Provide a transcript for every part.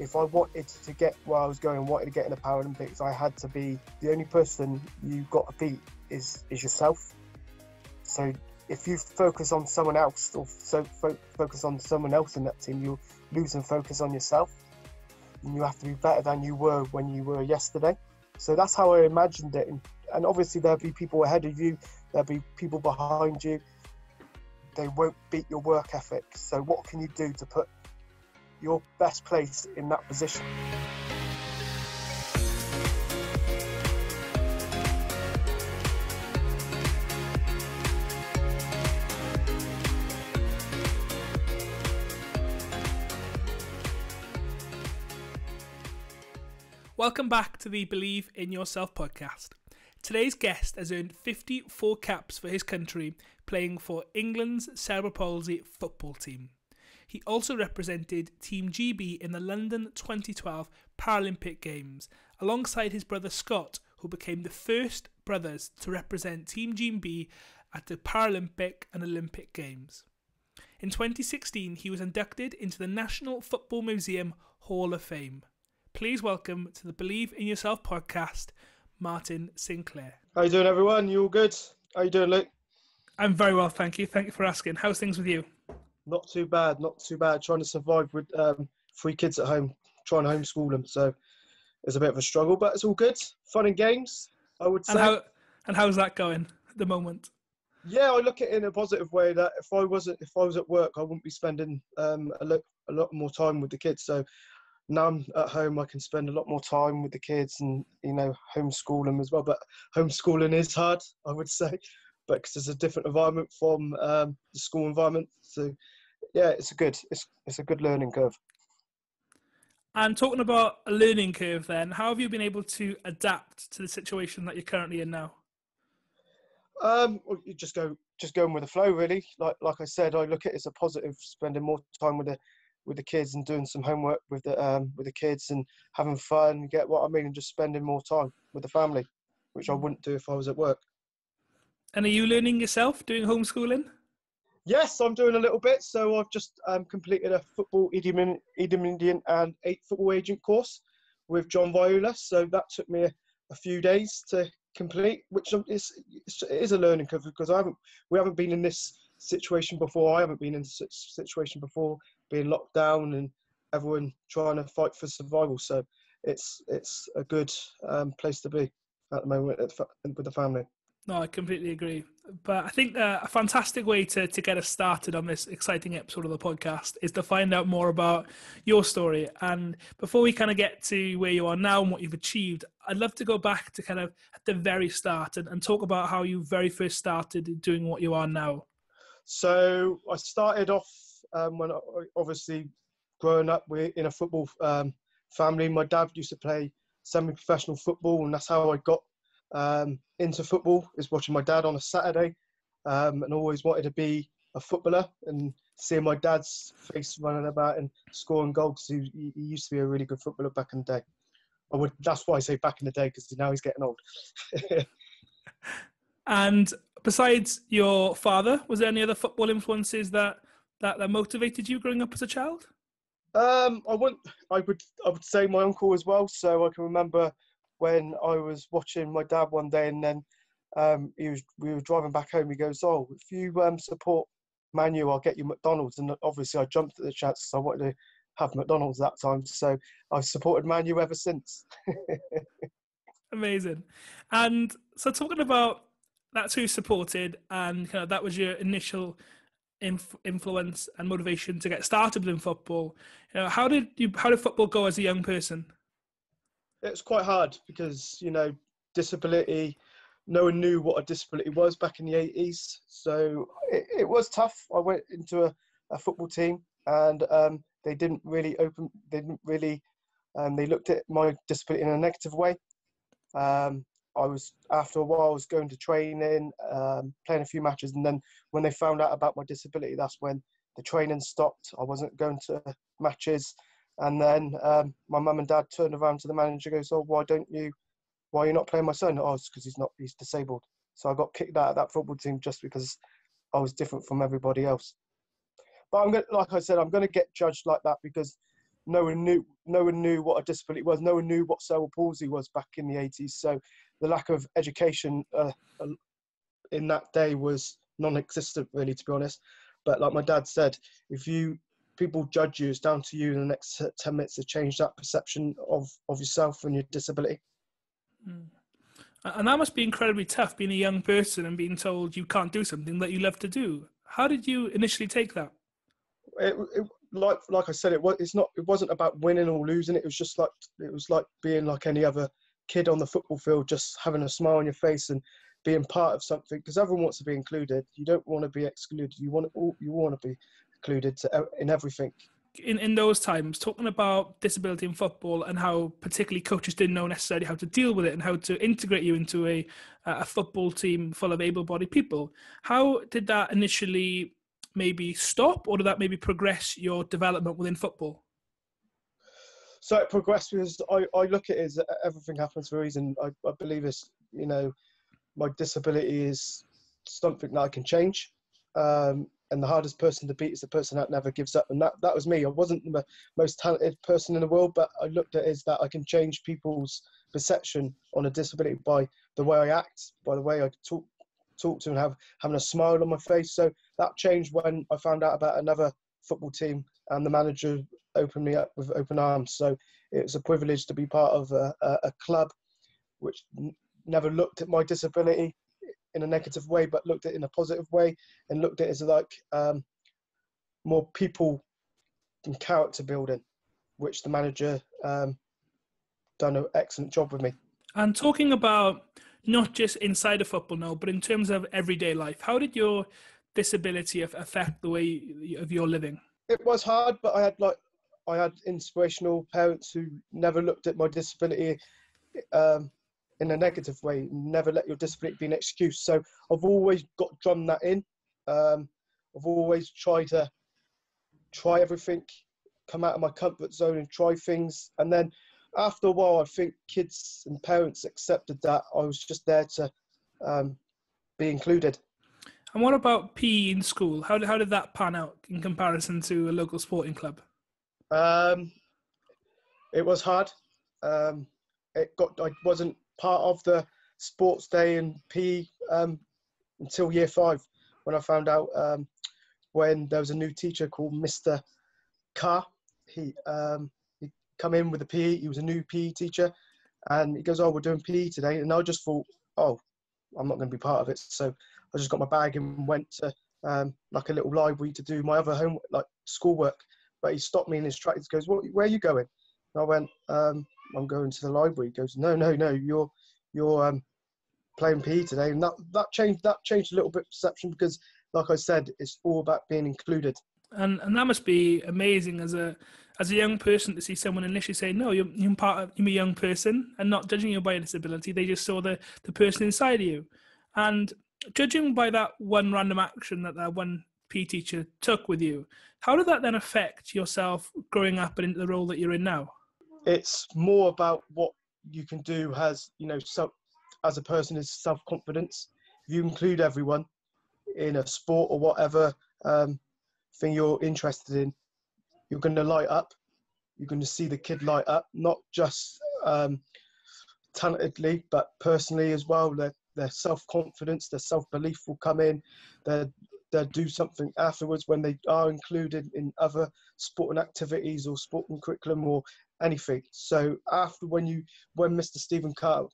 if I wanted to get where I was going, wanted to get in the Paralympics, I had to be the only person you got to beat is yourself. So if you focus on someone else or focus on someone else in that team, you'll lose and focus on yourself. And you have to be better than you were when you were yesterday. So that's how I imagined it. And obviously there'll be people ahead of you, there'll be people behind you. They won't beat your work ethic. So what can you do to put your best place in that position? Welcome back to the Believe in Yourself podcast. Today's guest has earned 54 caps for his country playing for England's Cerebral Palsy Football team. He also represented Team GB in the London 2012 Paralympic Games, alongside his brother Scott, who became the first brothers to represent Team GB at the Paralympic and Olympic Games. In 2016, he was inducted into the National Football Museum Hall of Fame. Please welcome to the Believe in Yourself podcast, Martin Sinclair. How you doing, everyone? You all good? How you doing, Luke? I'm very well, thank you. Thank you for asking. How's things with you? Not too bad, not too bad. Trying to survive with 3 kids at home, trying to homeschool them. So it's a bit of a struggle, but it's all good. Fun and games, I would say. And how's that going at the moment? Yeah, I look at it in a positive way that if I was at work, I wouldn't be spending a lot more time with the kids. So now I'm at home, I can spend a lot more time with the kids and, homeschool them as well. But homeschooling is hard, I would say, but because it's a different environment from the school environment. So, yeah, it's a good learning curve. And talking about a learning curve then, how have you been able to adapt to the situation that you're currently in now? You just going with the flow, really. Like I said, I look at it as a positive, spending more time with the kids and doing some homework with the kids and having fun, get what I mean, and just spending more time with the family, which I wouldn't do if I was at work. And are you learning yourself, doing homeschooling? Yes, I'm doing a little bit. So I've just completed a football intermediate and 8 football agent course with John Viola. So that took me a few days to complete, which is a learning curve because we haven't been in this situation before. I haven't been in this situation before, being locked down and everyone trying to fight for survival. So it's a good place to be at the moment with the family. No, I completely agree. But I think a fantastic way to get us started on this exciting episode of the podcast is to find out more about your story. And before we kind of get to where you are now and what you've achieved, I'd love to go back to kind of at the very start and talk about how you very first started doing what you are now. So I started off when obviously growing up in a football family. My dad used to play semi-professional football, and that's how I got into football, is watching my dad on a Saturday, and always wanted to be a footballer and seeing my dad's face running about and scoring goals. He used to be a really good footballer back in the day. That's why I say back in the day, because now he's getting old. And besides your father, was there any other football influences that motivated you growing up as a child? I would say my uncle as well. So I can remember when I was watching my dad one day, and then we were driving back home. He goes, "Oh, if you support Man U, I'll get you McDonald's." And obviously, I jumped at the chance because I wanted to have McDonald's that time. So I've supported Man U ever since. Amazing. And so talking about that's who you supported, and kind of that was your initial influence and motivation to get started in football. How did football go as a young person? It's quite hard because disability. No one knew what a disability was back in the 80s, so it was tough. I went into a football team, and they didn't really. They looked at my disability in a negative way. After a while, I was going to training, playing a few matches, and then when they found out about my disability, that's when the training stopped. I wasn't going to matches, and then my mum and dad turned around to the manager and goes, "Oh, why are you not playing my son?" "Oh, it's because he's disabled." So I got kicked out of that football team just because I was different from everybody else. But like I said, I'm going to get judged like that because no one knew what a disability was. No one knew what cerebral palsy was back in the 80s. So the lack of education in that day was non-existent, really, to be honest. But like my dad said, if people judge you, it's down to you in the next 10 minutes to change that perception of yourself and your disability. And that must be incredibly tough, being a young person and being told you can't do something that you love to do. How did you initially take that? Like I said, it wasn't about winning or losing. It was like being like any other kid on the football field, just having a smile on your face and being part of something, because everyone wants to be included. You don't want to be excluded. You want to be included in everything. In those times, talking about disability in football and how particularly coaches didn't know necessarily how to deal with it and how to integrate you into a football team full of able-bodied people, how did that initially maybe stop, or did that maybe progress your development within football? So it progressed because I look at it as everything happens for a reason. I believe it's, my disability is something that I can change. And the hardest person to beat is the person that never gives up. And that was me. I wasn't the most talented person in the world, but I looked at it as that I can change people's perception on a disability by the way I act, by the way I talk to and having a smile on my face. So that changed when I found out about another football team, and the manager opened me up with open arms. So it was a privilege to be part of a club which never looked at my disability in a negative way, but looked at it in a positive way, and looked at it as like more people and character building, which the manager done an excellent job with me. And talking about not just inside of football now, but in terms of everyday life, how did your disability affect the way of your living? It was hard, but I had inspirational parents who never looked at my disability in a negative way. Never let your disability be an excuse. So I've always got drummed that in. I've always tried to try everything, come out of my comfort zone and try things. And then after a while, I think kids and parents accepted that I was just there to be included. And what about PE in school? How did that pan out in comparison to a local sporting club? It was hard. I wasn't part of the sports day in PE until year 5, when I found out when there was a new teacher called Mr. Carr. He come in with the PE. He was a new PE teacher, and he goes, "Oh, we're doing PE today." And I just thought, "Oh, I'm not going to be part of it." So I just got my bag and went to like a little library to do my other homework, like schoolwork. But he stopped me in his tracks. He goes, "Where are you going?" And I went, "I'm going to the library." He goes, No, you're playing PE today." And that changed a little bit of perception, because, like I said, it's all about being included. And that must be amazing as a young person to see someone initially say, "No, you're a young person," and not judging you by a disability. They just saw the person inside of you. And judging by that one random action that one PE teacher took with you, how did that then affect yourself growing up and into the role that you're in now? It's more about what you can do as a person, is self-confidence. If you include everyone in a sport or whatever thing you're interested in, you're going to light up. You're going to see the kid light up, not just talentedly, but personally as well. Their self-confidence, their self-belief will come in. They'll do something afterwards when they are included in other sporting activities or sporting curriculum or anything. So after when Mr. Stephen Carr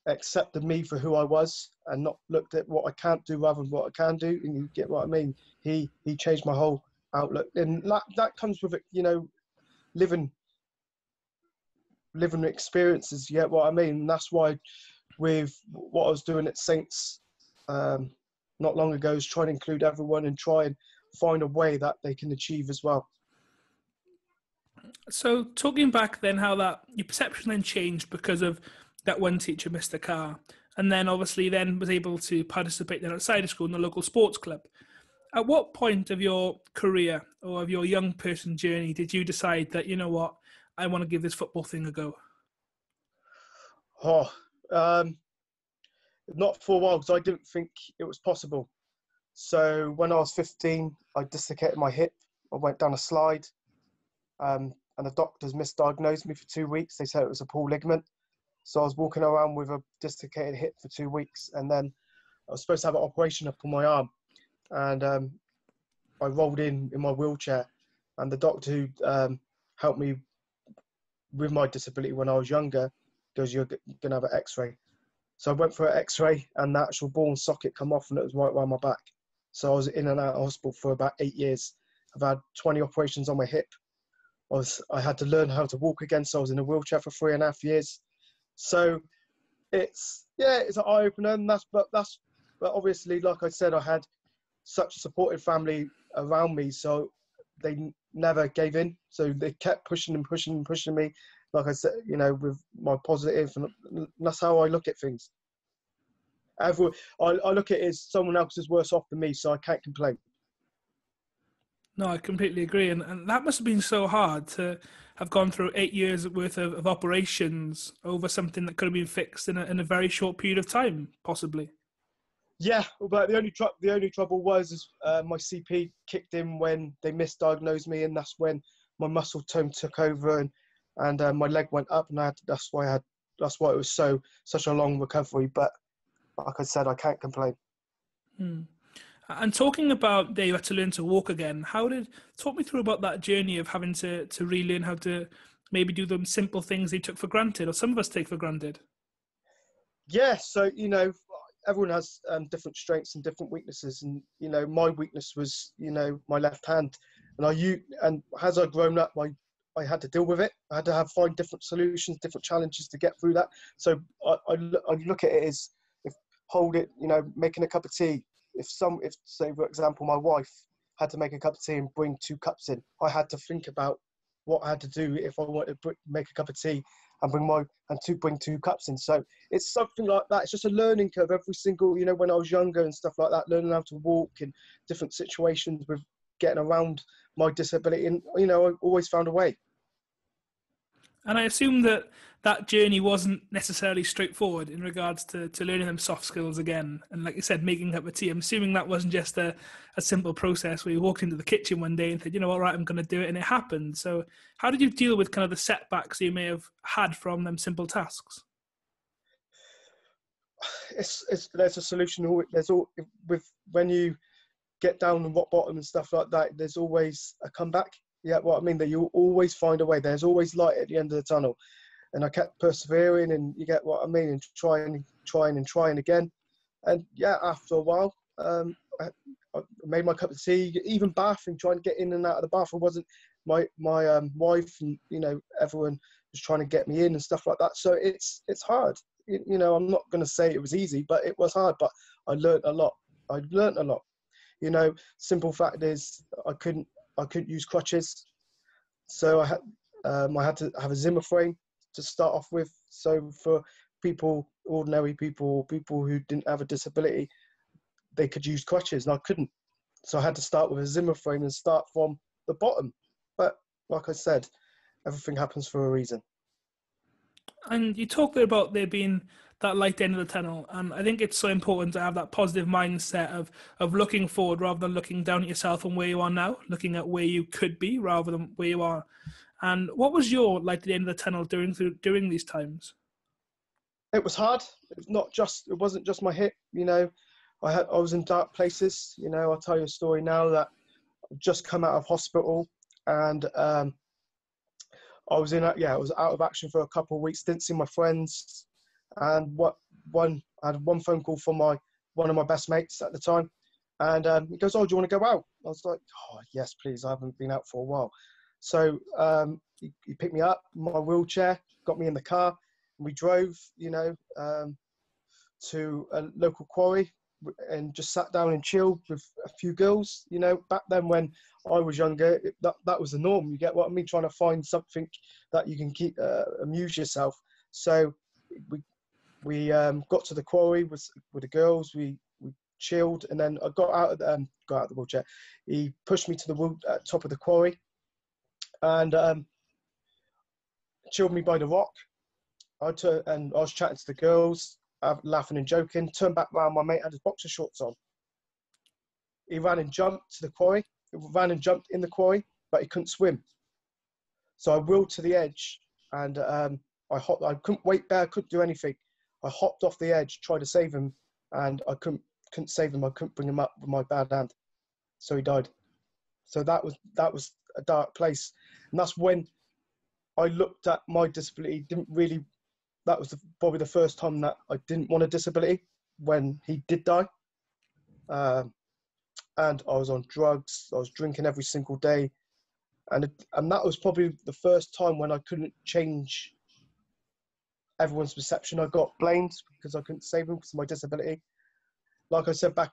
accepted me for who I was and not looked at what I can't do rather than what I can do, and you get what I mean, he changed my whole outlook. And that comes with it, living experiences, you get what I mean? And that's why with what I was doing at Saints not long ago is trying to include everyone and try and find a way that they can achieve as well. So talking back then, how that your perception then changed because of that one teacher, Mr. Carr, and then obviously then was able to participate then outside of school in the local sports club. At what point of your career or of your young person journey did you decide that, you know what, I want to give this football thing a go? Not for a while, because I didn't think it was possible. So when I was 15, I dislocated my hip. I went down a slide. and the doctors misdiagnosed me for 2 weeks. They said it was a pulled ligament. So I was walking around with a dislocated hip for 2 weeks, and then I was supposed to have an operation up on my arm. And I rolled in my wheelchair, and the doctor who helped me with my disability when I was younger goes, "You're going to have an x-ray." So I went for an x-ray, and the actual ball and socket come off, and it was right around my back. So I was in and out of hospital for about 8 years. I've had 20 operations on my hip. I had to learn how to walk again, so I was in a wheelchair for 3.5 years. So it's an eye-opener, and but obviously, like I said, I had such a supportive family around me, so they never gave in. So they kept pushing and pushing and pushing me, like I said, with my positive, and that's how I look at things. I look at it as someone else is worse off than me, so I can't complain. No, I completely agree. And that must have been so hard to have gone through 8 years worth of operations over something that could have been fixed in a very short period of time, possibly. Yeah, but the only trouble was my CP kicked in when they misdiagnosed me, and that's when my muscle tone took over, and my leg went up, and that's why it was such a long recovery. But like I said, I can't complain. And talking about you had to learn to walk again, talk me through about that journey of having to relearn how to maybe do the simple things they took for granted, or some of us take for granted. Yeah, so everyone has different strengths and different weaknesses, and my weakness was my left hand, and as I've grown up, I had to deal with it. I had to find different solutions, different challenges to get through that. So I look at it as making a cup of tea. If say for example my wife had to make a cup of tea and bring 2 cups in, I had to think about what I had to do if I wanted to make a cup of tea and bring 2 cups in. So it's something like that. It's just a learning curve every single, when I was younger and stuff like that, learning how to walk in different situations with getting around my disability, and I always found a way. And I assume that journey wasn't necessarily straightforward in regards to learning them soft skills again. And like you said, making up a tea. I'm assuming that wasn't just a simple process where you walked into the kitchen one day and said, all right, I'm going to do it, and it happened. So how did you deal with kind of the setbacks you may have had from them simple tasks? There's a solution. When you get down and rock bottom and stuff like that, there's always a comeback. Yeah, what I mean, that you'll always find a way. There's always light at the end of the tunnel. And I kept persevering, and you get what I mean, and trying again. And yeah, after a while, I made my cup of tea, even bathing, trying to get in and out of the bath. It wasn't my wife and, everyone was trying to get me in and stuff like that. So it's hard. I'm not going to say it was easy, but it was hard. But I learned a lot. Simple fact is I couldn't use crutches, so I had to have a Zimmer frame to start off with. So for ordinary people who didn't have a disability, they could use crutches, and I couldn't. So I had to start with a Zimmer frame and start from the bottom. But like I said, everything happens for a reason. And you talk there about there being that light at the end of the tunnel, and I think it's so important to have that positive mindset of looking forward rather than looking down at yourself and where you are now, looking at where you could be rather than where you are. And what was your light at the end of the tunnel during these times? It was hard. It wasn't just my hip. I was in dark places. I'll tell you a story now that I've just come out of hospital, and I was out of action for a couple of weeks. Didn't see my friends. And I had one phone call from one of my best mates at the time, and he goes, "Oh, do you want to go out?" I was like, "Oh, yes, please. I haven't been out for a while." So he picked me up in my wheelchair, got me in the car, and we drove, to a local quarry, and just sat down and chilled with a few girls. Back then when I was younger, that was the norm. You get what I mean? Trying to find something that you can keep amuse yourself. So we got to the quarry with the girls. We chilled, and then I got out of the wheelchair. He pushed me to the top of the quarry, and chilled me by the rock. I was chatting to the girls, laughing and joking. Turned back round, my mate had his boxer shorts on. He ran and jumped to the quarry. He ran and jumped in the quarry, but he couldn't swim. So I willed to the edge, and I couldn't wait there. I couldn't do anything. I hopped off the edge, tried to save him, and I couldn't save him. I couldn't bring him up with my bad hand, so he died. So that was a dark place, and that's when I looked at my disability. That was probably the first time that I didn't want a disability, when he did die. And I was on drugs. I was drinking every single day, and that was probably the first time when I couldn't change everyone's perception. I got blamed because I couldn't save him because of my disability. Like I said, back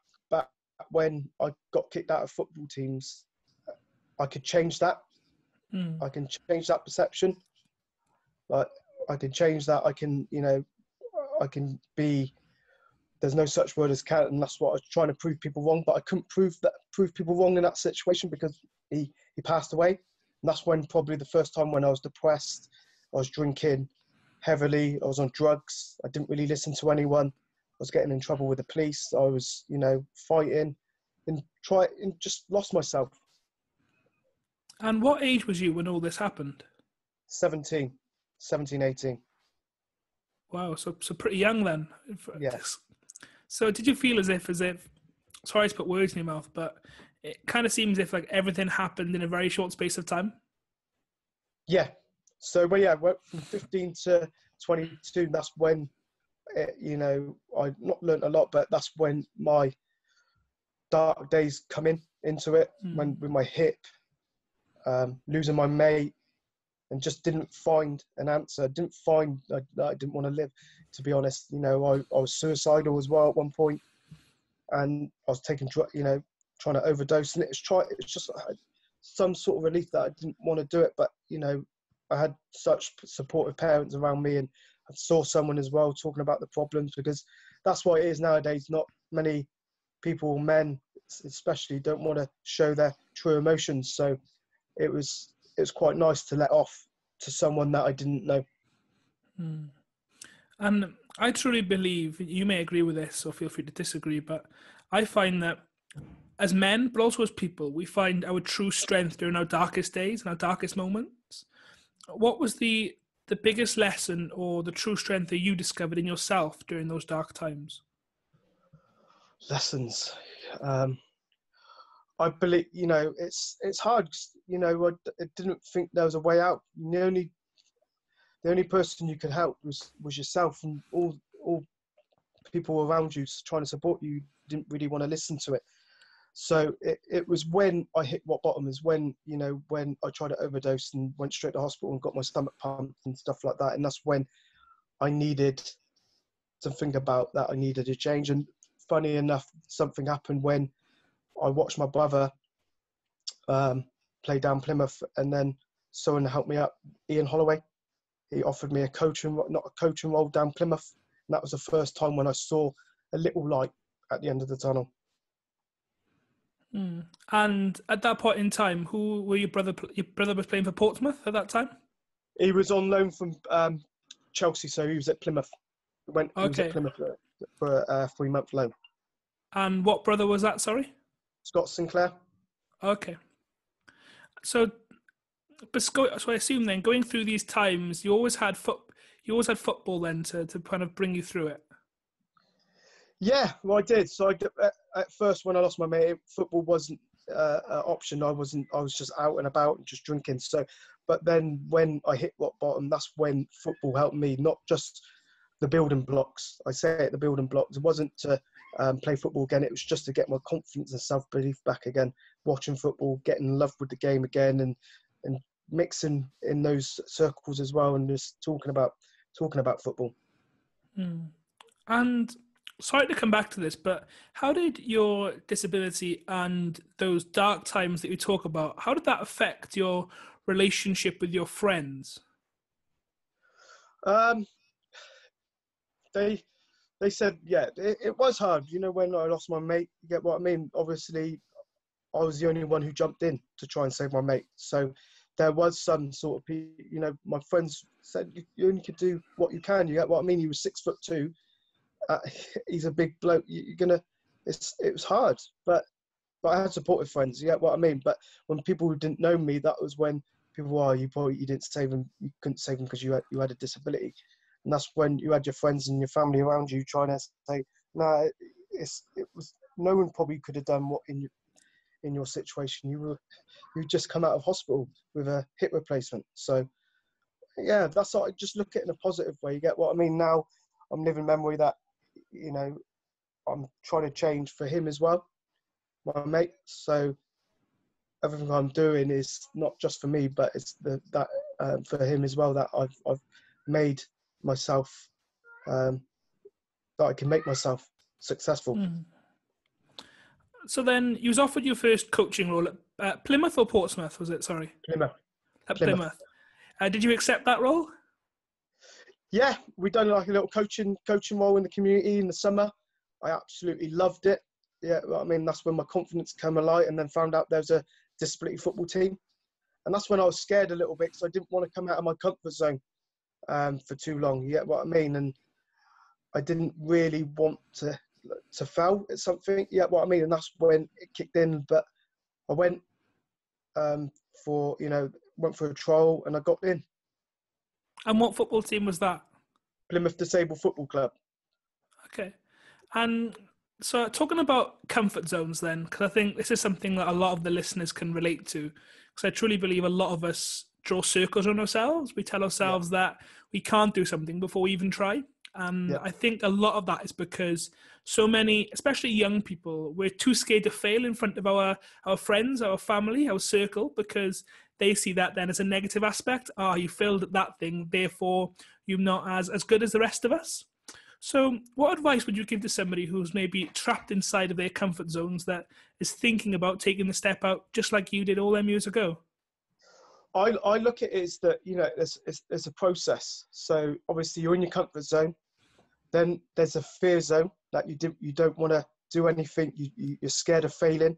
when I got kicked out of football teams, I could change that. I can change that perception. Like, I can change that. I can be. There's no such word as can, and that's what I was trying to prove people wrong. But I couldn't prove people wrong in that situation because he passed away. And that's when probably the first time when I was depressed, I was drinking heavily, I was on drugs, I didn't really listen to anyone, I was getting in trouble with the police, I was, fighting and just lost myself. And what age was you when all this happened? 17, 18. Wow, so pretty young then. Yeah. So did you feel as if, sorry to put words in your mouth, but it kind of seems as if like everything happened in a very short space of time? Yeah. So, I went from 15 to 22. That's when, I not learned a lot, but that's when my dark days come into it, when with my hip, losing my mate, and just didn't find an answer. I didn't want to live, to be honest. I was suicidal as well at one point, and I was taking trying to overdose, and it's just some sort of relief that I didn't want to do it, but I had such supportive parents around me, and I saw someone as well talking about the problems, because that's what it is nowadays. Not many people, men especially, don't want to show their true emotions. So it was quite nice to let off to someone that I didn't know. And I truly believe, you may agree with this or feel free to disagree, but I find that as men, but also as people, we find our true strength during our darkest days and our darkest moments. What was the biggest lesson or the true strength that you discovered in yourself during those dark times? Lessons. I believe, it's hard. I didn't think there was a way out. The only person you could help was yourself, and all people around you trying to support you didn't really want to listen to it. So it was when I hit rock bottom, is when I tried to overdose and went straight to hospital and got my stomach pumped and stuff like that. And that's when I needed to think about that. I needed a change. And funny enough, something happened when I watched my brother play down Plymouth, and then someone helped me up, Ian Holloway. He offered me not a coaching role down Plymouth. And that was the first time when I saw a little light at the end of the tunnel. And at that point in time, who were your brother? Your brother was playing for Portsmouth at that time? He was on loan from Chelsea, so he was at Plymouth. He was at Plymouth for a 3-month loan. And what brother was that, sorry? Scott Sinclair. Okay. So I assume then, going through these times, you always had football then to kind of bring you through it. Yeah, well, I did. So at first, when I lost my mate, football wasn't an option. I was just out and about and just drinking. So, but then when I hit rock bottom, that's when football helped me. Not just the building blocks. I say it, the building blocks. It wasn't to play football again. It was just to get my confidence and self-belief back again. Watching football, getting in love with the game again, and mixing in those circles as well, and just talking about football. And sorry to come back to this, but how did your disability and those dark times that you talk about, how did that affect your relationship with your friends? They said, yeah, it was hard. When I lost my mate, you get what I mean? Obviously, I was the only one who jumped in to try and save my mate. So there was some sort of, my friends said, you only could do what you can. You get what I mean? He was 6'2". He's a big bloke. It was hard, but I had supportive friends. You get what I mean? But when people who didn't know me, that was when people, "Oh, you didn't save him. You couldn't save him because you had a disability." And that's when you had your friends and your family around you trying to say, "No, it was no one probably could have done what in your situation. You just come out of hospital with a hip replacement." So yeah, that's what I just look at it in a positive way. You get what I mean? Now I'm living memory that, you know, I'm trying to change for him as well, my mate. So everything I'm doing is not just for me, but it's for him as well, that I've made myself, that I can make myself successful. So then you was offered your first coaching role at Plymouth or Portsmouth, was it? Sorry. Plymouth. At Plymouth. Did you accept that role? Yeah, we done like a little coaching role in the community in the summer. I absolutely loved it. Yeah, I mean, that's when my confidence came alight, and then found out there was a disability football team. And that's when I was scared a little bit, because I didn't want to come out of my comfort zone for too long. You get what I mean? And I didn't really want to fail at something. You get what I mean? And that's when it kicked in. But I went for a trial, and I got in. And what football team was that? Plymouth Disabled Football Club. Okay. And so talking about comfort zones then, because I think this is something that a lot of the listeners can relate to, because I truly believe a lot of us draw circles on ourselves. We tell ourselves that we can't do something before we even try. And I think a lot of that is because so many, especially young people, we're too scared to fail in front of our friends, our family, our circle, because they see that then as a negative aspect. You failed at that thing, therefore you're not as good as the rest of us. So what advice would you give to somebody who's maybe trapped inside of their comfort zones, that is thinking about taking the step out just like you did all them years ago? I look at it as that, it's a process. So obviously you're in your comfort zone. Then there's a fear zone, that you don't want to do anything. You're scared of failing.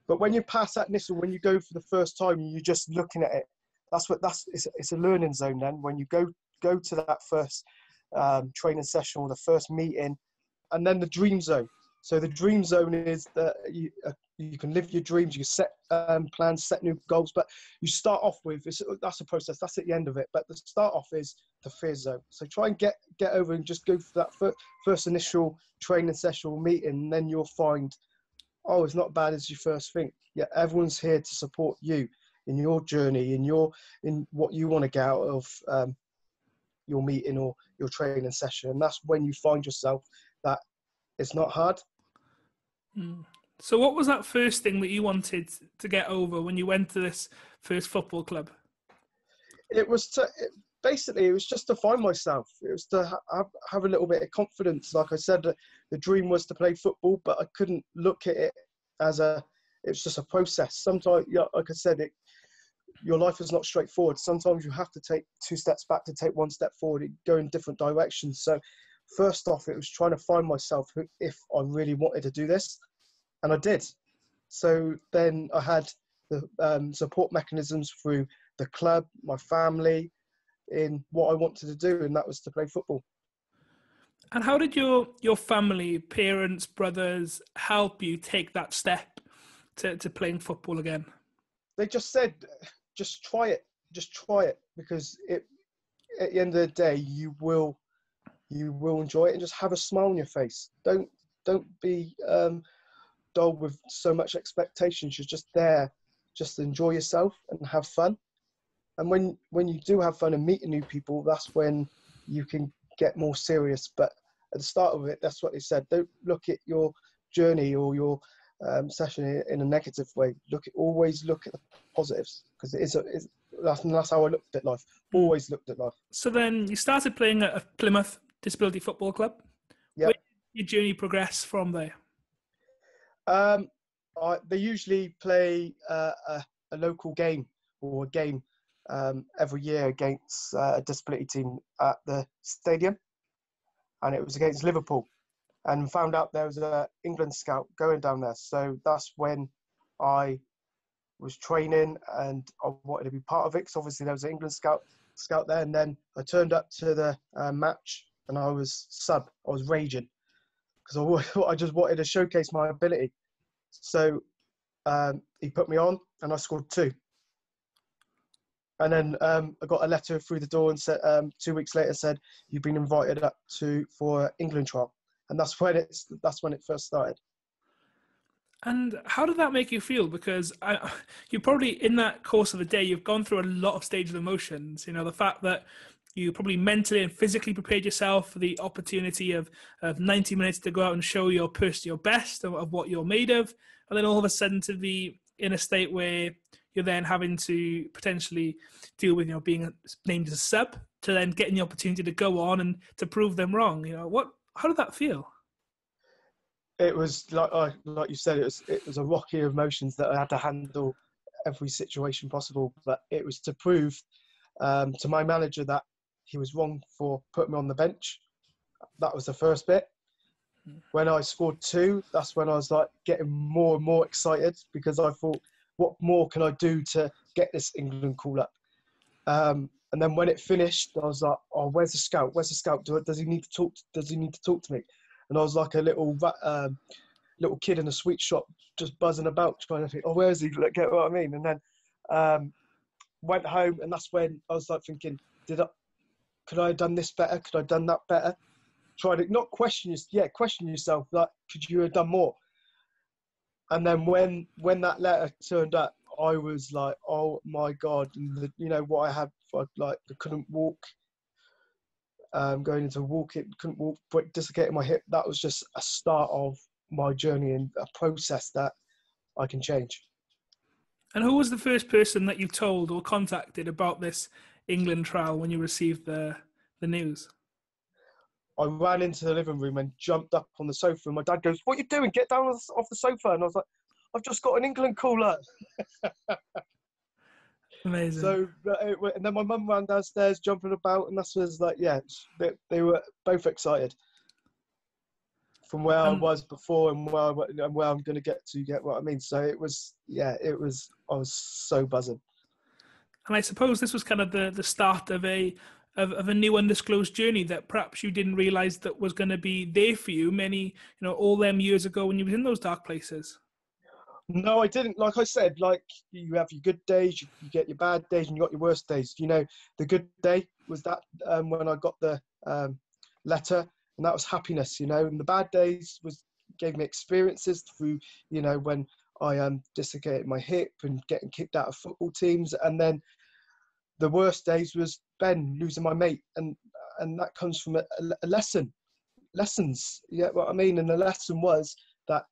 But when you pass that initial, when you go for the first time, you're just looking at it. It's a learning zone. Then when you go to that first training session or the first meeting, and then the dream zone. So the dream zone is that you can live your dreams, you can set plans, set new goals, but you start off with, that's a process, that's at the end of it. But the start off is the fear zone. So try and get over and just go for that first initial training session or meeting, and then you'll find, it's not bad as you first think. Yeah, everyone's here to support you in your journey, in what you want to get out of your meeting or your training session. And that's when you find yourself that it's not hard. So what was that first thing that you wanted to get over when you went to this first football club? It was just to find myself. It was to have a little bit of confidence. Like I said, the dream was to play football, but I couldn't look at it as it's just a process. Sometimes, like I said, your life is not straightforward. Sometimes you have to take 2 steps back to take 1 step forward and go in different directions. So first off, it was trying to find myself if I really wanted to do this. And I did. So then I had the support mechanisms through the club, my family, in what I wanted to do, and that was to play football. And how did your family, parents, brothers, help you take that step to playing football again? They just said, just try it, because at the end of the day, you will enjoy it, and just have a smile on your face. Don't be dull with so much expectations. You're just there, just enjoy yourself and have fun. And when you do have fun and meet new people, that's when you can get more serious. But at the start of it, that's what they said. Don't look at your journey or your session in a negative way. Always look at the positives, because that's how I looked at life. Always looked at life. So then you started playing at Plymouth Disability Football Club. Yeah. Where did your journey progress from there? They usually play a local game or a game every year against a disability team at the stadium, and it was against Liverpool, and found out there was an England scout going down there. So that's when I was training, and I wanted to be part of it, because obviously there was an England scout there. And then I turned up to the match, and I was sub. I was raging, because I just wanted to showcase my ability. So he put me on, and I scored 2. And then I got a letter through the door and said 2 weeks later said you've been invited up for England trial, and that's when it first started. And how did that make you feel? Because you probably, in that course of the day, you've gone through a lot of stages of emotions. You know, the fact that you probably mentally and physically prepared yourself for the opportunity of 90 minutes to go out and show your best of what you're made of. And then all of a sudden to be in a state where you're then having to potentially deal with, being named as a sub, to then getting the opportunity to go on and to prove them wrong. How did that feel? It was like you said, it was a rocky of emotions that I had to handle every situation possible. But it was to prove to my manager that he was wrong for putting me on the bench. That was the first bit. When I scored 2, that's when I was like getting more and more excited, because I thought, what more can I do to get this England call up? And then when it finished, I was like, oh, where's the scout? Where's the scout? Does he need to talk to me? And I was like a little kid in a sweet shop, just buzzing about, trying to think, oh, where is he? Get what I mean? And then went home, and that's when I was like thinking, could I have done this better? Could I have done that better? Try to not question yourself. Like, could you have done more? And then when that letter turned up, I was like, oh my God! And what I had, I couldn't walk. Going into walking, couldn't walk, dislocating my hip. That was just a start of my journey and a process that I can change. And who was the first person that you told or contacted about this England trial when you received the news? I ran into the living room and jumped up on the sofa, and my dad goes, "What are you doing? Get down off the sofa!" And I was like, "I've just got an England caller." Amazing. So, and then my mum ran downstairs jumping about, and that was like, they were both excited from where I was before and where I'm going to get to. Get what I mean? So I was so buzzing. And I suppose this was kind of the start of a new undisclosed journey that perhaps you didn't realize that was going to be there for you all them years ago when you was in those dark places. No, I didn't. Like I said, like you have your good days, you get your bad days, and you got your worst days. The good day was that when I got the letter, and that was happiness. And the bad days gave me experiences through, when I dislocated my hip and getting kicked out of football teams, and then the worst days was Ben losing my mate, and that comes from a lessons. Yeah, what I mean, and the lesson was that.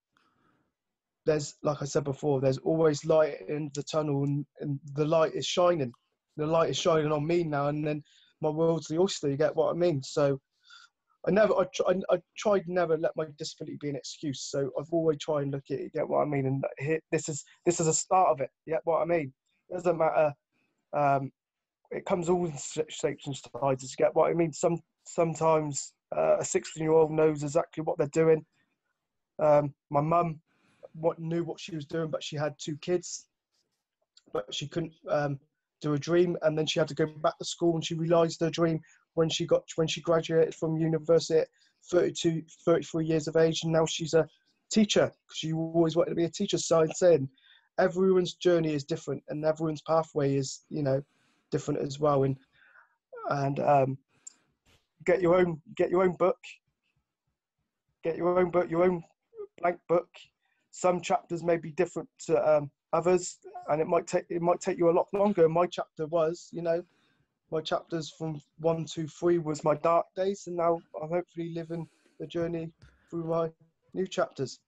There's, like I said before, there's always light in the tunnel, and the light is shining. The light is shining on me now, and then my world's the oyster. You get what I mean? So I tried never let my disability be an excuse. So I've always tried and look at it. You get what I mean? And this is a start of it. You get what I mean? It doesn't matter. It comes all in shapes and sizes. You get what I mean? Sometimes a 16-year-old knows exactly what they're doing. My mum knew what she was doing, but she had 2 kids, but she couldn't do a dream, and then she had to go back to school, and she realised her dream when she graduated from university at 33 years of age, and now she's a teacher because she always wanted to be a teacher. So I'm saying everyone's journey is different, and everyone's pathway is different as well, and get your own book, your own blank book. Some chapters may be different to others, and it might take you a lot longer. My chapter was, my chapters from 1 to 3 was my dark days, and now I'm hopefully living the journey through my new chapters.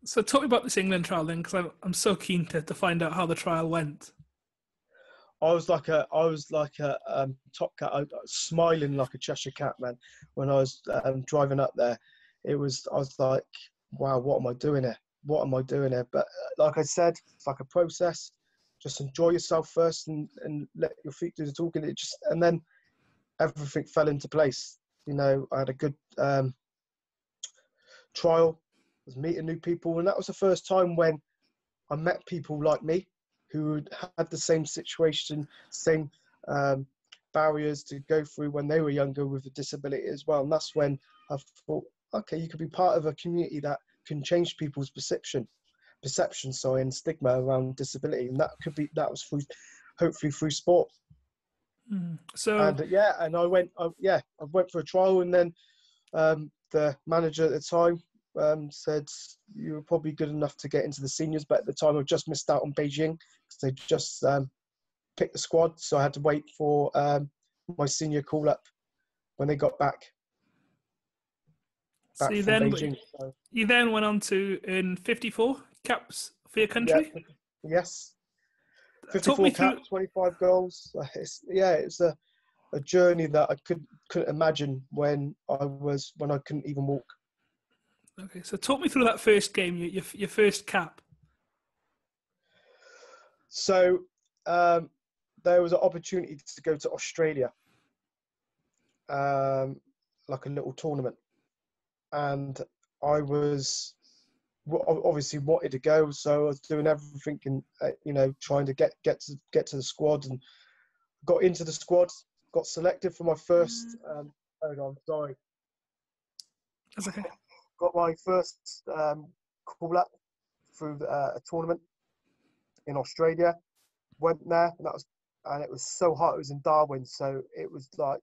So talk me about this England trial then, because I'm so keen to find out how the trial went. I was like a top cat, I was smiling like a Cheshire cat, man. When I was driving up there, I was like, wow, what am I doing here? What am I doing here? But like I said, it's like a process. Just enjoy yourself first and let your feet do the talking. And then everything fell into place. I had a good trial. I was meeting new people, and that was the first time when I met people like me who had the same situation, same barriers to go through when they were younger with a disability as well. And that's when I thought, okay, you could be part of a community that can change people's perception, and stigma around disability. And that was through hopefully through sport. So and I went for a trial, and then the manager at the time said you were probably good enough to get into the seniors, but at the time I just missed out on Beijing because they just picked the squad, so I had to wait for my senior call up when they got back so from Beijing. You then went on to earn 54 caps for your country? Yes. Talk me 54 caps, 25 goals. It's a journey that I couldn't imagine when I couldn't even walk. Okay, so talk me through that first game, your first cap. So there was an opportunity to go to Australia, like a little tournament, and I was obviously wanted to go, so I was doing everything and trying to get to the squad, and got into the squad, got selected for my first. Hold on, sorry. That's okay. Got my first call up through a tournament in Australia. Went there, and it was so hot. It was in Darwin, so it was like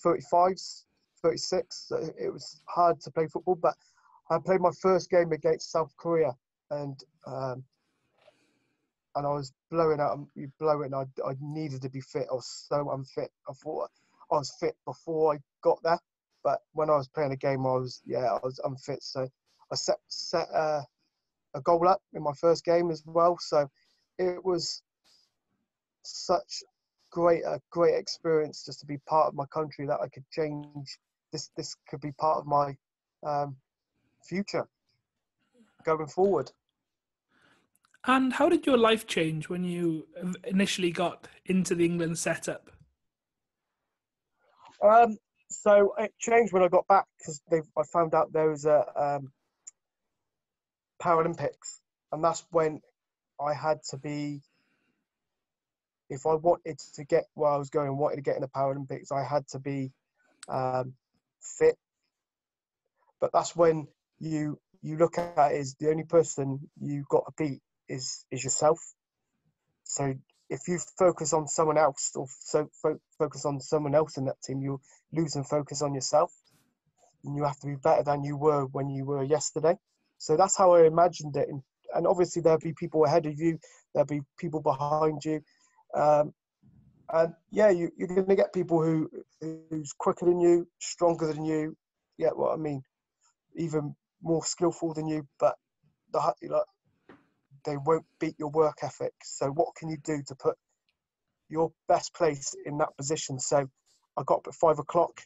35s, 36. So it was hard to play football, but I played my first game against South Korea, and I was blowing out. I needed to be fit. I was so unfit. I thought I was fit before I got there, but when I was playing a game, I was unfit. So I set a goal up in my first game as well. So it was such a great experience just to be part of my country, that I could change. This could be part of my future going forward. And how did your life change when you initially got into the England setup? So it changed when I got back, because I found out there was a Paralympics, and that's when I had to be. If I wanted to get where I was going, wanted to get in the Paralympics, I had to be fit. But that's when you look at it as the only person you got to beat is yourself. So if you focus on someone else, or focus on someone else in that team, you're losing focus on yourself, and you have to be better than you were when you were yesterday. So that's how I imagined it. And obviously there'll be people ahead of you, there'll be people behind you. You're going to get people who's quicker than you, stronger than you, even more skillful than you, but they won't beat your work ethic. So what can you do to put your best place in that position? So I got up at 5 o'clock.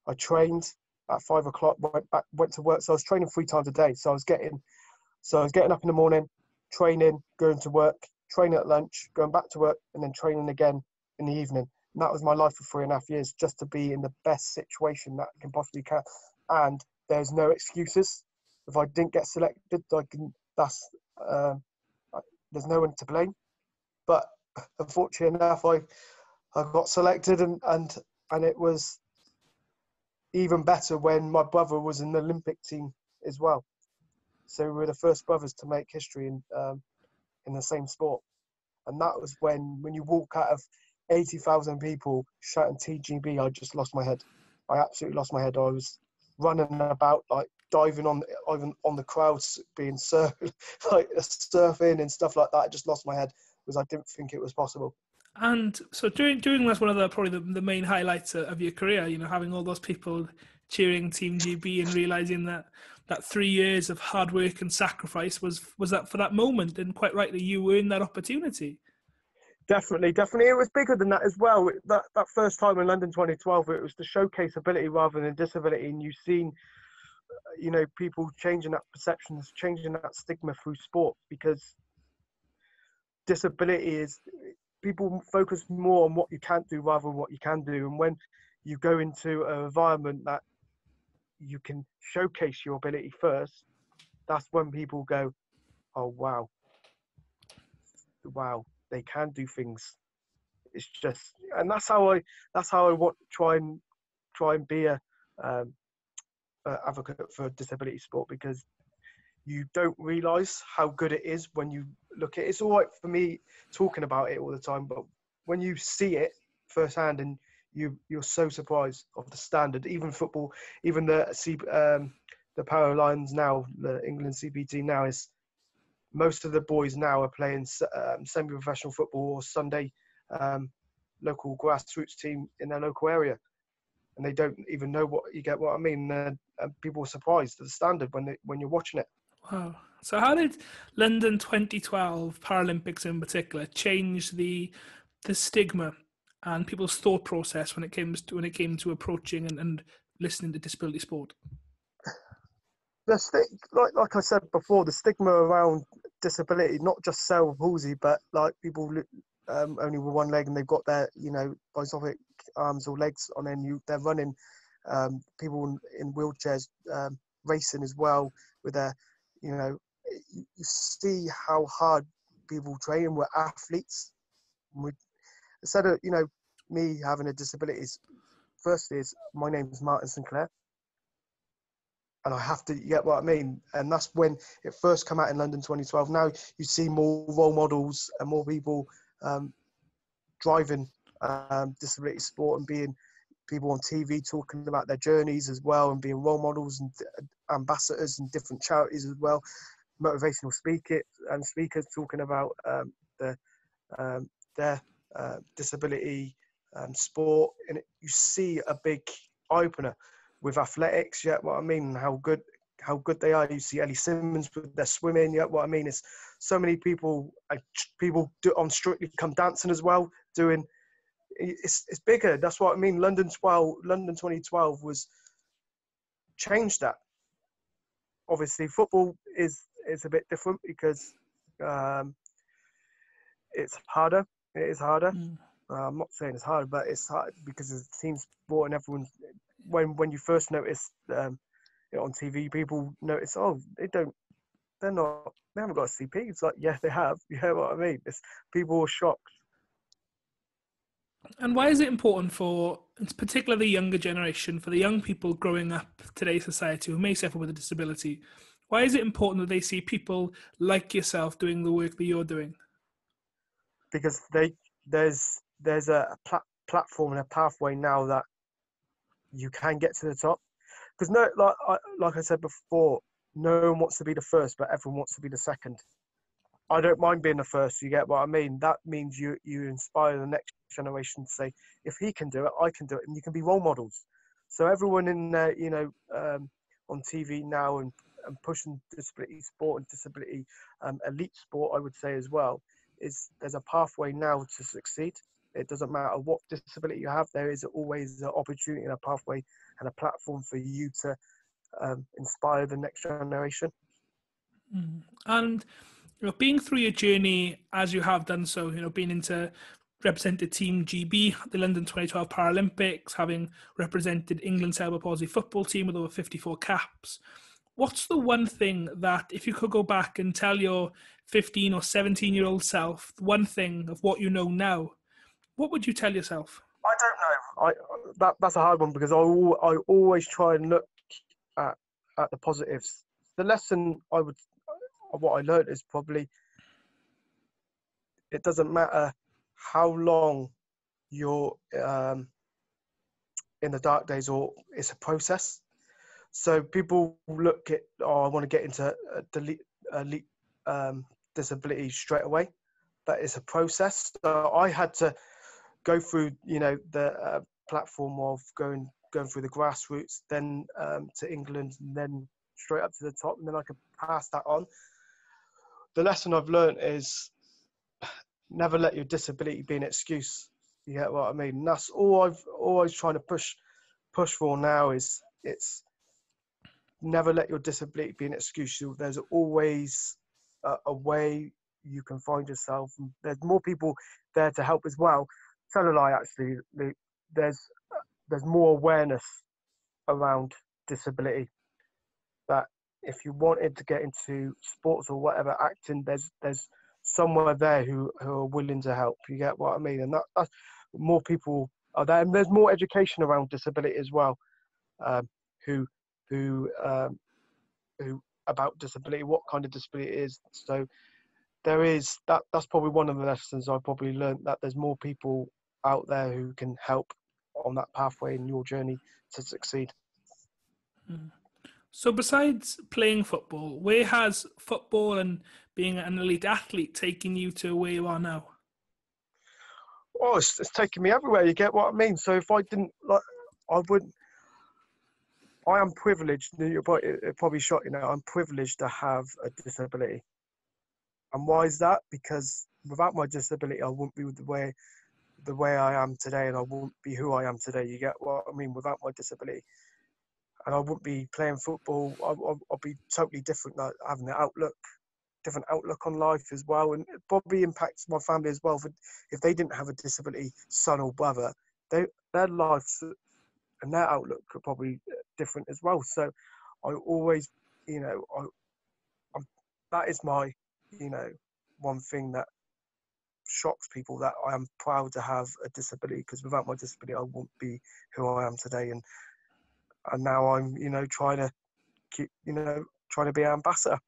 I trained at 5 o'clock, went to work. So I was training 3 times a day. So I was getting up in the morning, training, going to work, training at lunch, going back to work, and then training again in the evening. And that was my life for 3.5 years, just to be in the best situation that I can possibly can. And there's no excuses. If I didn't get selected, there's no one to blame. But unfortunately enough, I got selected, and it was even better when my brother was in the Olympic team as well. So we were the first brothers to make history in the same sport. And that was when you walk out of 80,000 people shouting TGB, I just lost my head. I absolutely lost my head. I was running about, like diving on the crowds, being surfing and stuff like that. I just lost my head because I didn't think it was possible. And so during that's one of the main highlights of your career, having all those people cheering Team GB and realizing that 3 years of hard work and sacrifice was that for that moment, and quite rightly you earned that opportunity. Definitely. It was bigger than that as well. That first time in London 2012, it was to showcase ability rather than disability, and you've seen, people changing that perceptions, changing that stigma through sport, because disability is, people focus more on what you can't do rather than what you can do. And when you go into an environment that you can showcase your ability first, that's when people go, oh wow, they can do things. It's just, and that's how I want to try and be a advocate for disability sport, because you don't realise how good it is when you look at it. It's all right for me talking about it all the time, but when you see it firsthand and you're so surprised of the standard, even football, even the Paralympians now, the England CP team now, is most of the boys now are playing semi-professional football or Sunday local grassroots team in their local area, and they don't even know what you get. What I mean, people are surprised at the standard when you're watching it. Wow. So how did London 2012 Paralympics in particular change the stigma and people's thought process when it came to approaching and listening to disability sport? Like I said before, the stigma around disability, not just cerebral palsy, but like people only with one leg and they've got their bionic arms or legs on, and they're running. People in wheelchairs racing as well with their, you see how hard people train. We're athletes. Instead of me having a disability, firstly is my name is Martin Sinclair. And I have to, you get what I mean? And that's when it first came out in London 2012. Now you see more role models and more people driving disability sport and being people on TV talking about their journeys as well, and being role models and ambassadors in different charities as well. Motivational speakers talking about their disability sport. And you see a big eye-opener with athletics, you get what I mean? How good they are. You see Ellie Simmons with their swimming, you get what I mean? It's so many people do on Strictly Come Dancing as well, doing it's bigger. That's what I mean. London 2012 was changed that. Obviously football is a bit different because it's harder. It is harder. I'm not saying it's harder, but it's hard because it's a team sport and everyone. When you first notice on TV, people notice, they haven't got a CP. It's like, yeah, they have. You know what I mean? People are shocked. And why is it important for, particularly the younger generation, for the young people growing up today's society who may suffer with a disability, why is it important that they see people like yourself doing the work that you're doing? Because there's a platform and a pathway now that you can get to the top. Because like I said before, no one wants to be the first, but everyone wants to be the second. I don't mind being the first. You get what I mean? That means you inspire the next generation to say, if he can do it, I can do it, and you can be role models. So everyone in there, on TV now and pushing disability sport and disability elite sport, I would say as well, there's a pathway now to succeed. It doesn't matter what disability you have. There is always an opportunity and a pathway and a platform for you to inspire the next generation. And being through your journey as you have done so, being into represented Team GB at the London 2012 Paralympics, having represented England Cerebral Palsy Football team with over 54 caps. What's the one thing that, if you could go back and tell your 15 or 17-year-old self one thing of what you know now, what would you tell yourself? I don't know. That's a hard one because I always try and look at the positives. The lesson what I learned is probably it doesn't matter how long you're in the dark days, or it's a process. So people look at, I want to get into elite disability straight away, but it's a process. So I had to go through, the platform of going through the grassroots, then to England, and then straight up to the top, and then I could pass that on. The lesson I've learned is never let your disability be an excuse. You get what I mean? And that's all I've always trying to push for now is it's never let your disability be an excuse. There's always a way you can find yourself. And there's more people there to help as well. Tell a lie, actually. There's more awareness around disability. That if you wanted to get into sports or whatever, acting, there's somewhere there who are willing to help. You get what I mean? And that's more people are there, and there's more education around disability as well. Who about disability, what kind of disability it is. So that's probably one of the lessons I probably learned, that there's more people out there who can help on that pathway in your journey to succeed. So besides playing football, where has football and being an elite athlete taken you to where you are now? Oh, it's taken me everywhere. You get what I mean? So if I didn't, I wouldn't. I am privileged. It probably shocked you now. I'm privileged to have a disability. And why is that? Because without my disability, I wouldn't be the way I am today, and I wouldn't be who I am today. You get what I mean? Without my disability, and I wouldn't be playing football. I'll be totally different, like having an different outlook on life as well, and it probably impacts my family as well. If they didn't have a disability, son or brother, their lives and their outlook are probably different as well. So I always, that is my, one thing that shocks people, that I am proud to have a disability, because without my disability, I wouldn't be who I am today. And now I'm, trying to keep, trying to be an ambassador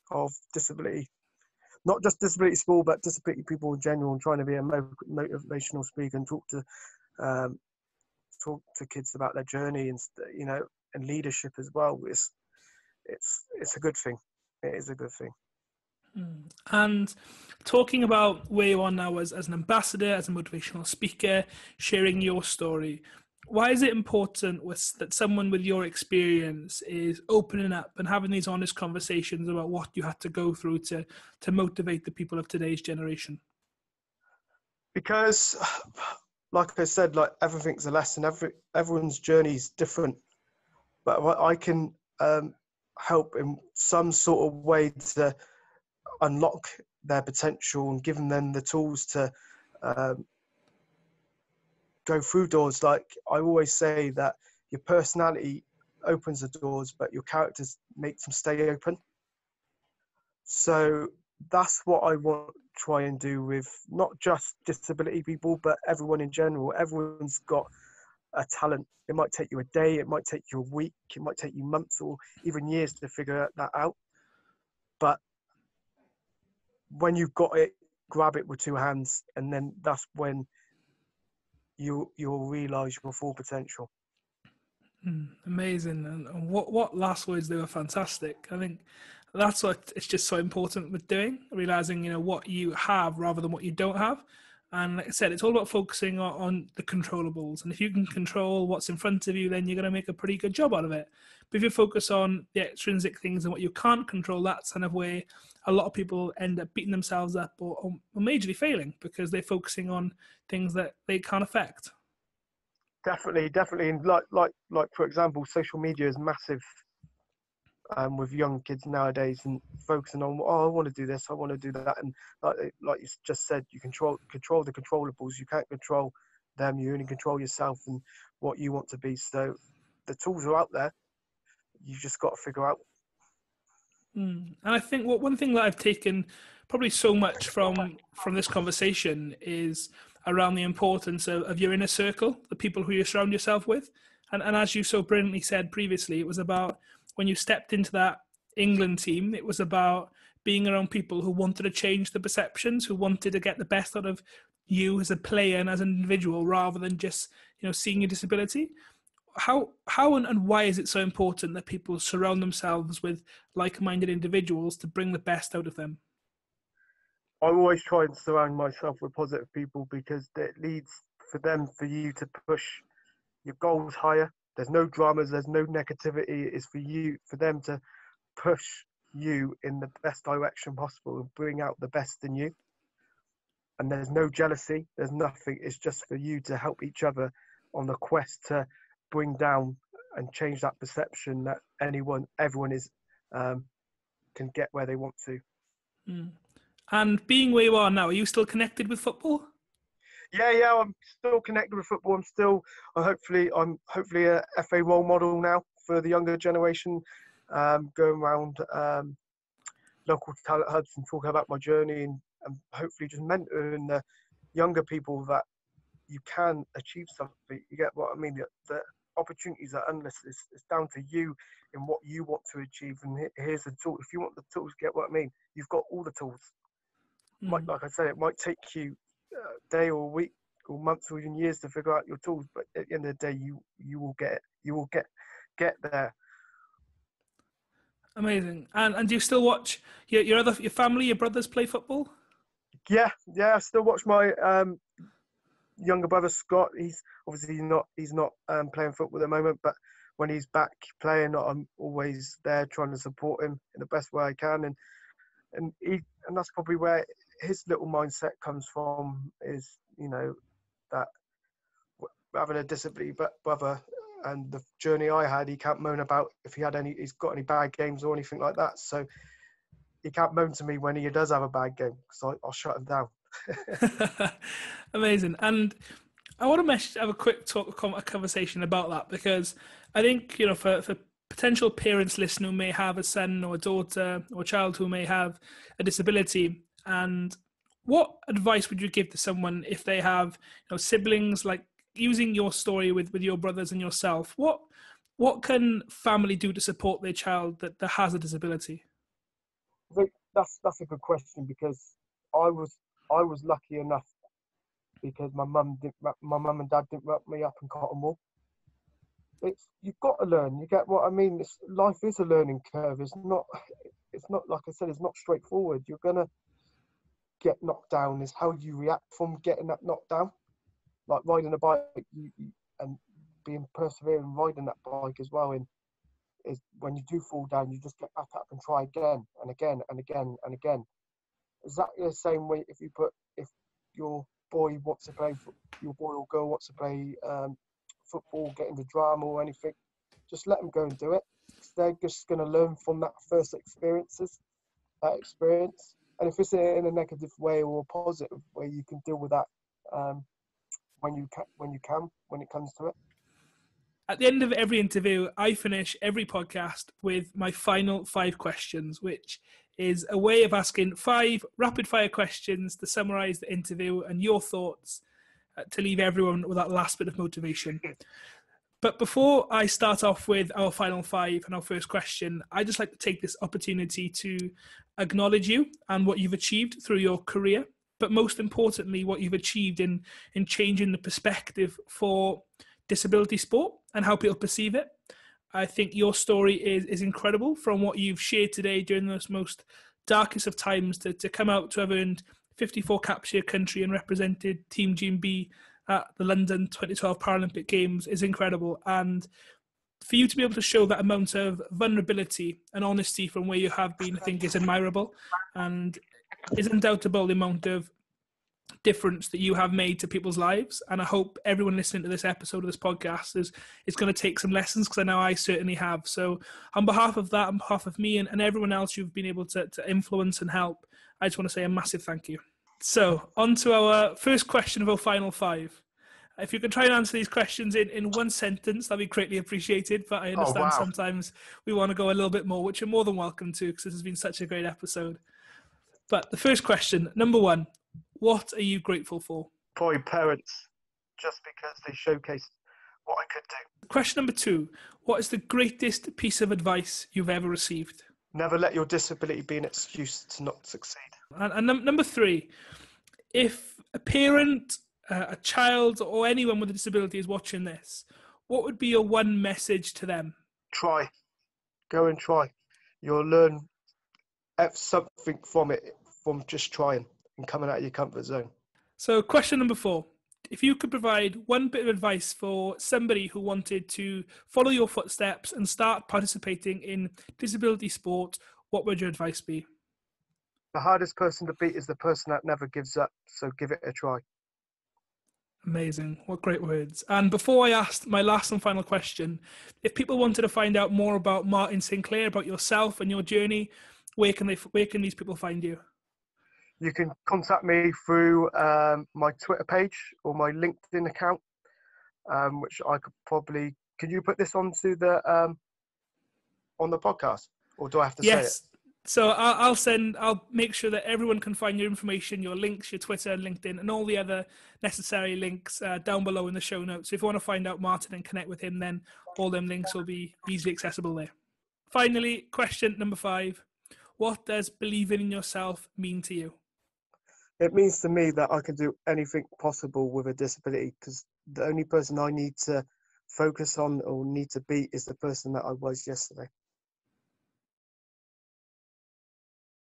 of disability, not just disability sport, but disability people in general, and trying to be a motivational speaker and talk to kids about their journey, and and leadership as well. It's a good thing. It is a good thing. And talking about where you are now as an ambassador, as a motivational speaker, sharing your story, why is it important that someone with your experience is opening up and having these honest conversations about what you had to go through to motivate the people of today's generation? Because, like I said, like everything's a lesson. Everyone's journey is different, but I can help in some sort of way to unlock their potential and giving them the tools to go through doors. Like I always say, that your personality opens the doors, but your characters make them stay open. So that's what I want to try and do with not just disability people, but everyone in general. Everyone's got a talent. It might take you a day, it might take you a week, it might take you months or even years to figure that out. But when you've got it, grab it with two hands, and then that's when you'll realise your full potential. Amazing. And what last words, they were fantastic. I think that's what it's just so important with doing, realising, what you have rather than what you don't have. And like I said, it's all about focusing on the controllables. And if you can control what's in front of you, then you're going to make a pretty good job out of it. But if you focus on the extrinsic things and what you can't control, that's kind of where a lot of people end up beating themselves up or majorly failing, because they're focusing on things that they can't affect. Definitely. And like for example, social media is massive with young kids nowadays, and focusing on, I want to do this, I want to do that. And like you just said, you control the controllables. You can't control them. You only control yourself and what you want to be. So the tools are out there. You just got to figure out. And I think one thing that I've taken probably so much from this conversation is around the importance of your inner circle, the people who you surround yourself with. And as you so brilliantly said previously, it was about when you stepped into that England team, it was about being around people who wanted to change the perceptions, who wanted to get the best out of you as a player and as an individual, rather than just, seeing your disability. How and why is it so important that people surround themselves with like-minded individuals to bring the best out of them? I always try and surround myself with positive people, because it leads for you to push your goals higher. There's no dramas, there's no negativity. It's for them to push you in the best direction possible and bring out the best in you. And there's no jealousy, there's nothing. It's just for you to help each other on the quest to bring down and change that perception that everyone is can get where they want to. And being where you are now, are you still connected with football? Yeah, I'm still connected with football. I'm hopefully a FA role model now for the younger generation, going around local talent hubs and talking about my journey, and hopefully just mentoring the younger people that you can achieve something. You get what I mean? That opportunities are endless. It's down to you in what you want to achieve. And here's the tool. If you want the tools, get what I mean. You've got all the tools. Like I said, it might take you a day or a week or months or even years to figure out your tools, but at the end of the day, you will get it. You will get there. Amazing. And do you still watch your family, your brothers play football? Yeah. I still watch my younger brother Scott. He's obviously not playing football at the moment, but when he's back playing, I'm always there trying to support him in the best way I can. And that's probably where his little mindset comes from, is, you know, that having a disability brother and the journey I had, he can't moan about if he's got any bad games or anything like that. So he can't moan to me when he does have a bad game, because I'll shut him down. Amazing. And I want to have a quick a conversation about that, because I think, you know, for potential parents listening who may have a son or a daughter or a child who may have a disability, and what advice would you give to someone if they have, you know, siblings, like using your story with your brothers and yourself? What can family do to support their child that has a disability? I think that's a good question, because I was lucky enough, because my mum and dad didn't wrap me up in cotton wool. You've got to learn. You get what I mean? Life is a learning curve. It's not like I said, it's not straightforward. You're gonna get knocked down. Is how you react from getting that knocked down. Like riding a bike, and being persevering riding that bike as well. And is when you do fall down, you just get back up and try again and again and again and again. Exactly the same way if your boy wants to play, your boy or girl wants to play football, get into drama or anything, just let them go and do it. They're just going to learn from that first experience. And if it's in a negative way or a positive way, you can deal with that when it comes to it. At the end of every interview, I finish every podcast with my final 5 questions, which is a way of asking 5 rapid fire questions to summarize the interview and your thoughts, to leave everyone with that last bit of motivation. But before I start off with our final 5 and our first question, I just like to take this opportunity to acknowledge you and what you've achieved through your career, but most importantly, what you've achieved in changing the perspective for disability sport and how people perceive it. I think your story is incredible, from what you've shared today during those most darkest of times to come out to have earned 54 caps for your country and represented Team GB at the London 2012 Paralympic Games is incredible. And for you to be able to show that amount of vulnerability and honesty from where you have been, I think is admirable, and is undoubtable the amount of difference that you have made to people's lives. And I hope everyone listening to this episode of this podcast is going to take some lessons, because I know I certainly have. So on behalf of that, on behalf of me and everyone else you've been able to influence and help, I just want to say a massive thank you. So on to our first question of our final 5. If you can try and answer these questions in one sentence, that'd be greatly appreciated. But I understand sometimes we want to go a little bit more, which you're more than welcome to, because this has been such a great episode. But the first question, number 1, what are you grateful for? Probably parents, just because they showcased what I could do. Question number 2, what is the greatest piece of advice you've ever received? Never let your disability be an excuse to not succeed. And number 3, if a parent, a child, or anyone with a disability is watching this, what would be your one message to them? Try. Go and try. You'll learn something from it, from just trying and coming out of your comfort zone. So question number 4, if you could provide one bit of advice for somebody who wanted to follow your footsteps and start participating in disability sport, what would your advice be? The hardest person to beat is the person that never gives up, so give it a try. Amazing. What great words. And before I ask my last and final question, if people wanted to find out more about Martin Sinclair, about yourself and your journey, where can these people find you? You can contact me through my Twitter page or my LinkedIn account, which I could probably... Can you put this onto the on the podcast, or do I have to say it? Yes, So I'll make sure that everyone can find your information, your links, your Twitter and LinkedIn, and all the other necessary links down below in the show notes. So if you want to find out Martin and connect with him, then all them links will be easily accessible there. Finally, question number 5. What does believing in yourself mean to you? It means to me that I can do anything possible with a disability, because the only person I need to focus on or need to beat is the person that I was yesterday.